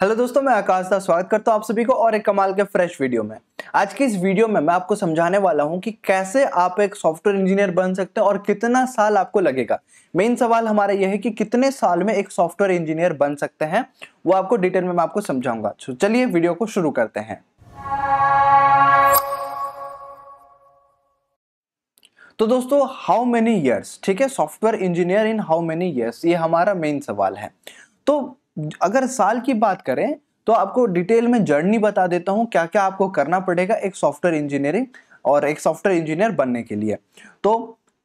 Hello दोस्तों, मैं आकाश दास स्वागत करता हूं आप सभी को और एक कमाल के फ्रेश वीडियो में। आज की इस वीडियो में मैं आपको समझाने वाला हूं कि कैसे आप एक सॉफ्टवेयर इंजीनियर बन सकते हैं और कितना साल आपको लगेगा। मेन सवाल हमारा यह है कि कितने साल में एक सॉफ्टवेयर इंजीनियर बन सकते हैं, वो आपको डिटेल में मैं आपको समझाऊंगा। चलिए वीडियो को शुरू करते हैं। तो दोस्तों, हाउ मेनी ईयर्स, ठीक है, software engineer in how many years, ये हमारा मेन सवाल है। तो अगर साल की बात करें तो आपको डिटेल में जर्नी बता देता हूं, क्या क्या आपको करना पड़ेगा एक सॉफ्टवेयर इंजीनियरिंग और एक सॉफ्टवेयर इंजीनियर बनने के लिए। तो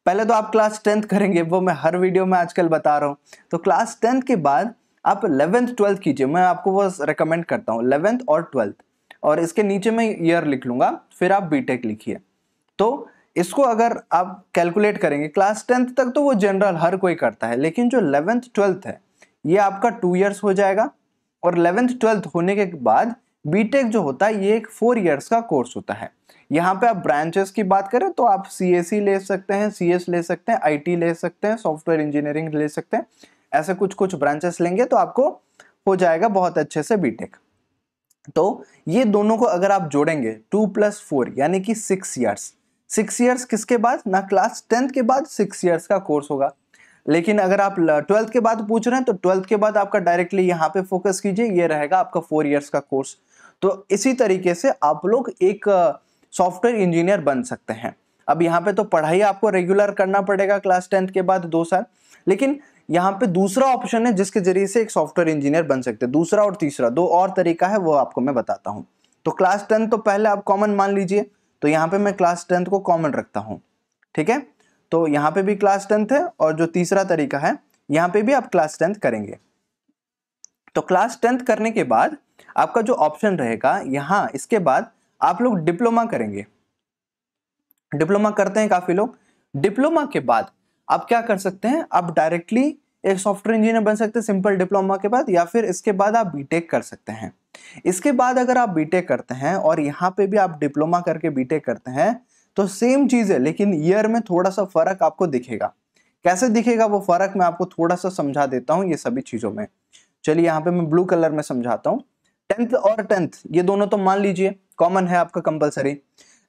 पहले तो आप क्लास 10th करेंगे, वो मैं हर वीडियो में आजकल बता रहा हूं। तो क्लास 10th के बाद आप 11th 12th कीजिए, मैं आपको वो रिकमेंड करता हूँ 11th और 12th, और इसके नीचे मैं ईयर लिख लूंगा, फिर आप बीटेक लिखिए। तो इसको अगर आप कैलकुलेट करेंगे क्लास 10th तक तो वो जनरल हर कोई करता है, लेकिन जो 11th 12th है ये आपका 2 इयर्स हो जाएगा। और 11th 12th होने के बाद बीटेक जो होता है ये एक 4 इयर्स का कोर्स होता है। यहाँ पे आप ब्रांचेस की बात करें तो आप सीएसई ले सकते हैं, सीएस ले सकते हैं, आईटी ले सकते हैं, सॉफ्टवेयर इंजीनियरिंग ले सकते हैं। ऐसे कुछ कुछ ब्रांचेस लेंगे तो आपको हो जाएगा बहुत अच्छे से बीटेक। तो ये दोनों को अगर आप जोड़ेंगे 2 + 4 यानी कि 6 इयर्स। 6 इयर्स किसके बाद ना, क्लास 10th के बाद 6 इयर्स का कोर्स होगा। लेकिन अगर आप 12th के बाद पूछ रहे हैं तो 12th के बाद आपका डायरेक्टली यहाँ पे फोकस कीजिए, ये रहेगा आपका 4 इयर्स का कोर्स। तो इसी तरीके से आप लोग एक सॉफ्टवेयर इंजीनियर बन सकते हैं। अब यहाँ पे तो पढ़ाई आपको रेगुलर करना पड़ेगा क्लास 10th के बाद 2 साल, लेकिन यहाँ पे दूसरा ऑप्शन है जिसके जरिए से एक सॉफ्टवेयर इंजीनियर बन सकते हैं। दूसरा और तीसरा दो और तरीका है, वो आपको मैं बताता हूँ। तो क्लास 10th तो पहले आप कॉमन मान लीजिए, तो यहाँ पे मैं क्लास 10th को कॉमन रखता हूँ, ठीक है। तो यहाँ पे भी क्लास 10th है और जो तीसरा तरीका है यहाँ पे भी आप क्लास 10th करेंगे। तो क्लास 10th करने के बाद आपका जो ऑप्शन रहेगा यहाँ, इसके बाद आप लोग डिप्लोमा करेंगे। डिप्लोमा करते हैं काफी लोग। डिप्लोमा के बाद आप क्या कर सकते हैं, आप डायरेक्टली एक सॉफ्टवेयर इंजीनियर बन सकते हैं सिंपल डिप्लोमा के बाद, या फिर इसके बाद आप बीटेक कर सकते हैं। इसके बाद अगर आप बीटेक करते हैं और यहाँ पे भी आप डिप्लोमा करके बीटेक करते हैं तो सेम चीज है, लेकिन ईयर में थोड़ा सा फर्क आपको दिखेगा। कैसे दिखेगा वो फर्क मैं आपको थोड़ा सा समझा देता हूँ ये सभी चीजों में। चलिए यहाँ पे मैं ब्लू कलर में समझाता हूँ। 10th और 10th ये दोनों तो मान लीजिए कॉमन है आपका कंपलसरी।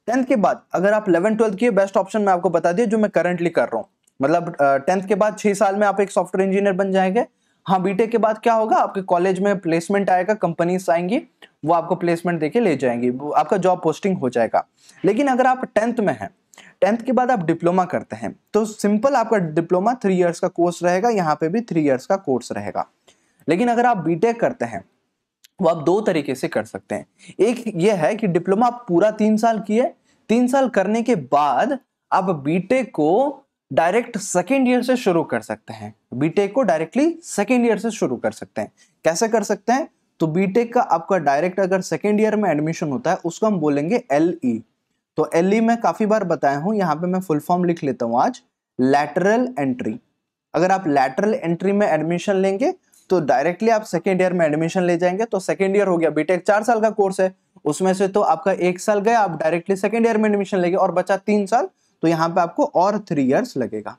10th के बाद अगर आप 11 12th की, बेस्ट ऑप्शन मैं आपको बता दिया जो मैं करंटली कर रहा हूँ। मतलब 10th के बाद 6 साल में आप एक सॉफ्टवेयर इंजीनियर बन जाएंगे। हाँ, बीटेक के बाद क्या होगा, आपके कॉलेज में प्लेसमेंट आएगा, कंपनीज आएंगी, वो आपको प्लेसमेंट देके ले जाएंगी, आपका जॉब पोस्टिंग हो जाएगा। लेकिन अगर आप 10th में हैं, 10th के बाद आप डिप्लोमा करते हैं तो सिंपल आपका डिप्लोमा 3 इयर्स का कोर्स रहेगा, यहाँ पे भी 3 इयर्स का कोर्स रहेगा। लेकिन अगर आप बीटेक करते हैं वो आप 2 तरीके से कर सकते हैं। एक ये है कि डिप्लोमा आप पूरा 3 साल किए, 3 साल करने के बाद आप बीटेक को डायरेक्ट सेकेंड ईयर से शुरू कर सकते हैं। बीटेक को डायरेक्टली सेकेंड ईयर से शुरू कर सकते हैं। कैसे कर सकते हैं, तो बीटेक का आपका डायरेक्ट अगर सेकेंड ईयर में एडमिशन होता है उसको हम बोलेंगे एलई। तो एलई मैं काफी बार बताया हूं, यहाँ पे मैं फुल फॉर्म लिख लेता हूं आज, लैटरल एंट्री। अगर आप लैटरल एंट्री में एडमिशन लेंगे तो डायरेक्टली आप सेकेंड ईयर में एडमिशन ले जाएंगे। तो सेकेंड ईयर हो गया, बीटेक 4 साल का कोर्स है, उसमें से तो आपका 1 साल गया, आप डायरेक्टली सेकेंड ईयर में एडमिशन लेंगे और बचा 3 साल, तो यहाँ पे आपको और 3 इयर्स लगेगा,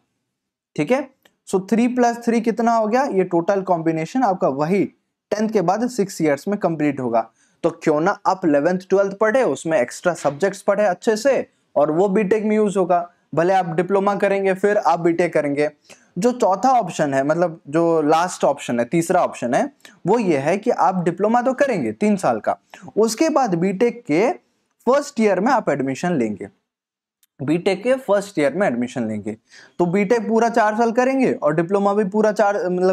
ठीक है। सो 3 + 3 कितना हो गया, ये टोटल कॉम्बिनेशन आपका वही 10th के बाद 6 इयर्स में कंप्लीट होगा। तो क्यों ना आप 11th 12th पढ़े, उसमें एक्स्ट्रा सब्जेक्ट्स पढ़े अच्छे से, और वो बीटेक में यूज होगा। भले आप डिप्लोमा करेंगे फिर आप बीटेक करेंगे। जो चौथा ऑप्शन है, मतलब जो लास्ट ऑप्शन है, तीसरा ऑप्शन है, वो ये है कि आप डिप्लोमा तो करेंगे 3 साल का, उसके बाद बीटेक के फर्स्ट ईयर में आप एडमिशन लेंगे। बीटेक के फर्स्ट ईयर में एडमिशन लेंगे तो बीटेक पूरा 4 साल करेंगे और डिप्लोमा भी पूरा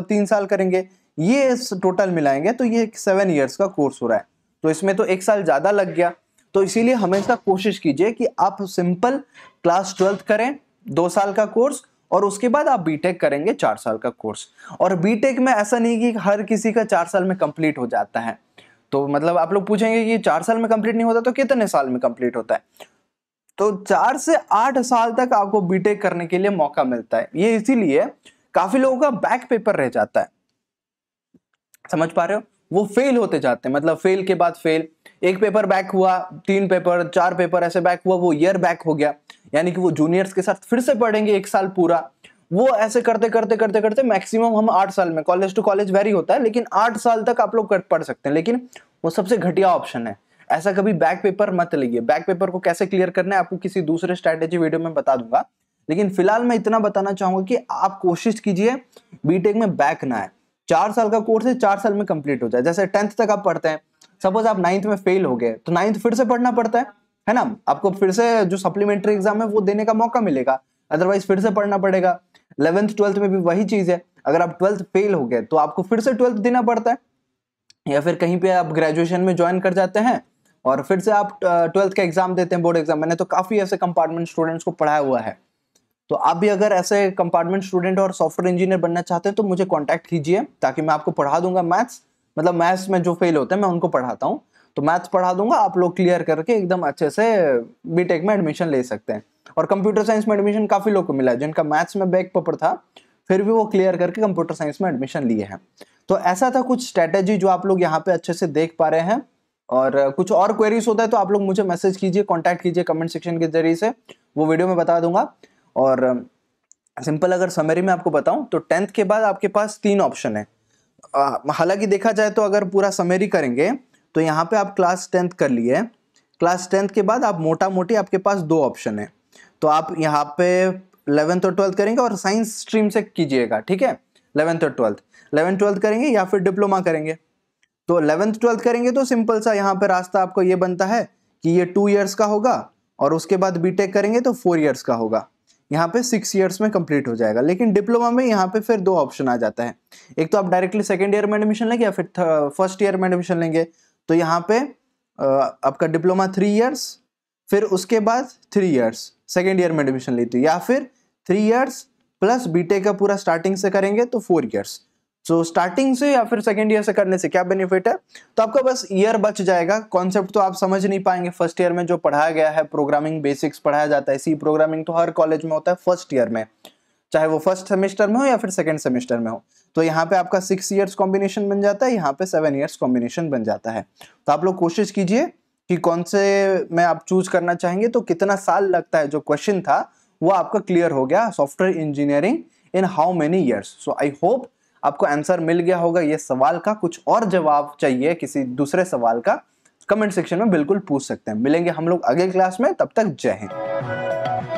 3 साल करेंगे। ये टोटल मिलाएंगे तो ये 7 इयर्स का कोर्स हो रहा है। तो इसमें तो 1 साल ज्यादा लग गया। तो इसीलिए हमेशा कोशिश कीजिए कि आप सिंपल क्लास 12th करें 2 साल का कोर्स, और उसके बाद आप बीटेक करेंगे 4 साल का कोर्स। और बीटेक में ऐसा नहीं कि हर किसी का 4 साल में कंप्लीट हो जाता है। तो मतलब आप लोग पूछेंगे कि 4 साल में कंप्लीट नहीं होता तो कितने साल में कंप्लीट होता है, तो 4 से 8 साल तक आपको बीटेक करने के लिए मौका मिलता है। ये इसीलिए काफी लोगों का बैक पेपर रह जाता है, समझ पा रहे हो, वो फेल होते जाते हैं, मतलब फेल के बाद फेल, एक पेपर बैक हुआ, 3 पेपर 4 पेपर ऐसे बैक हुआ, वो ईयर बैक हो गया, यानी कि वो जूनियर्स के साथ फिर से पढ़ेंगे 1 साल पूरा, वो ऐसे करते करते करते करते मैक्सिमम हम 8 साल में, कॉलेज टू कॉलेज वेरी होता है, लेकिन 8 साल तक आप लोग पढ़ सकते हैं। लेकिन वो सबसे घटिया ऑप्शन है। ऐसा कभी बैक पेपर मत लीजिए। बैक पेपर को कैसे क्लियर करना है आपको किसी दूसरे स्ट्रैटेजी वीडियो में बता दूंगा, लेकिन फिलहाल मैं इतना बताना चाहूंगा कि आप कोशिश कीजिए बीटेक में बैक ना आए। 4 साल का कोर्स है, 4 साल में कंप्लीट हो जाए। जैसे 10th तक आप पढ़ते हैं, सपोज आप 9th में फेल हो गए तो 9th फिर से पढ़ना पड़ता है ना। आपको फिर से जो सप्लीमेंट्री एग्जाम है वो देने का मौका मिलेगा, अदरवाइज फिर से पढ़ना पड़ेगा। 11th 12th में भी वही चीज है। अगर आप 12th फेल हो गए तो आपको फिर से 12th देना पड़ता है, या फिर कहीं पे आप ग्रेजुएशन में ज्वाइन कर जाते हैं और फिर से आप 12th का एग्जाम देते हैं, बोर्ड एग्जाम। मैंने तो काफी ऐसे कंपार्टमेंट स्टूडेंट्स को पढ़ाया हुआ है। तो आप भी अगर ऐसे कंपार्टमेंट स्टूडेंट और सॉफ्टवेयर इंजीनियर बनना चाहते हैं तो मुझे कांटेक्ट कीजिए, ताकि मैं आपको पढ़ा दूंगा मैथ्स। मतलब मैथ्स में जो फेल होते हैं मैं उनको पढ़ाता हूँ, तो मैथ्स पढ़ा दूंगा, आप लोग क्लियर करके एकदम अच्छे से बीटेक में एडमिशन ले सकते हैं। और कंप्यूटर साइंस में एडमिशन काफी लोग को मिला है, जिनका मैथ्स में बैक पेपर था फिर भी वो क्लियर करके कंप्यूटर साइंस में एडमिशन लिए हैं। तो ऐसा था कुछ स्ट्रेटेजी जो आप लोग यहाँ पे अच्छे से देख पा रहे हैं। और कुछ और क्वेरीज होता है तो आप लोग मुझे मैसेज कीजिए, कॉन्टैक्ट कीजिए कमेंट सेक्शन के जरिए से, वो वीडियो में बता दूंगा। और सिंपल अगर समरी में आपको बताऊं तो 10th के बाद आपके पास 3 ऑप्शन है। हालांकि देखा जाए तो अगर पूरा समरी करेंगे तो यहाँ पे आप क्लास 10th कर लिए, क्लास 10th के बाद आप मोटा मोटी आपके पास 2 ऑप्शन है। तो आप यहाँ पे 11th और 12th करेंगे और साइंस स्ट्रीम से कीजिएगा, ठीक है। 11th और 12th, 11th 12th करेंगे या फिर डिप्लोमा करेंगे। तो 11th 12th करेंगे तो सिंपल सा यहाँ पे रास्ता आपको ये बनता है कि ये 2 इयर्स का होगा, और उसके बाद बीटेक करेंगे तो 4 इयर्स का होगा। यहाँ पे 6 इयर्स में कंप्लीट हो जाएगा। लेकिन डिप्लोमा में यहाँ पे फिर 2 ऑप्शन आ जाता है। एक तो आप डायरेक्टली सेकेंड ईयर में एडमिशन लेंगे या फिर फर्स्ट ईयर में एडमिशन लेंगे। तो यहाँ पे आपका डिप्लोमा 3 इयर्स, फिर उसके बाद 3 इयर्स सेकेंड ईयर में एडमिशन लेते, या फिर 3 इयर्स प्लस बीटेक का पूरा स्टार्टिंग से करेंगे तो 4 इयर्स। सो स्टार्टिंग से या फिर सेकेंड ईयर से करने से क्या बेनिफिट है, तो आपका बस ईयर बच जाएगा। कॉन्सेप्ट तो आप समझ नहीं पाएंगे फर्स्ट ईयर में जो पढ़ाया गया है, प्रोग्रामिंग बेसिक्स पढ़ाया जाता है। सी प्रोग्रामिंग तो हर कॉलेज में होता है फर्स्ट ईयर में, चाहे वो फर्स्ट सेमेस्टर में हो या फिर सेकेंड सेमेस्टर में हो। तो यहाँ पे आपका 6 इयर्स कॉम्बिनेशन बन जाता है, यहाँ पे 7 इयर्स कॉम्बिनेशन बन जाता है। तो आप लोग कोशिश कीजिए कि कौन से में आप चूज करना चाहेंगे। तो कितना साल लगता है जो क्वेश्चन था वो आपका क्लियर हो गया, software engineering in how many years. So I hope आपको आंसर मिल गया होगा ये सवाल का। कुछ और जवाब चाहिए किसी दूसरे सवाल का, कमेंट सेक्शन में बिल्कुल पूछ सकते हैं। मिलेंगे हम लोग अगले क्लास में, तब तक जय हिंद।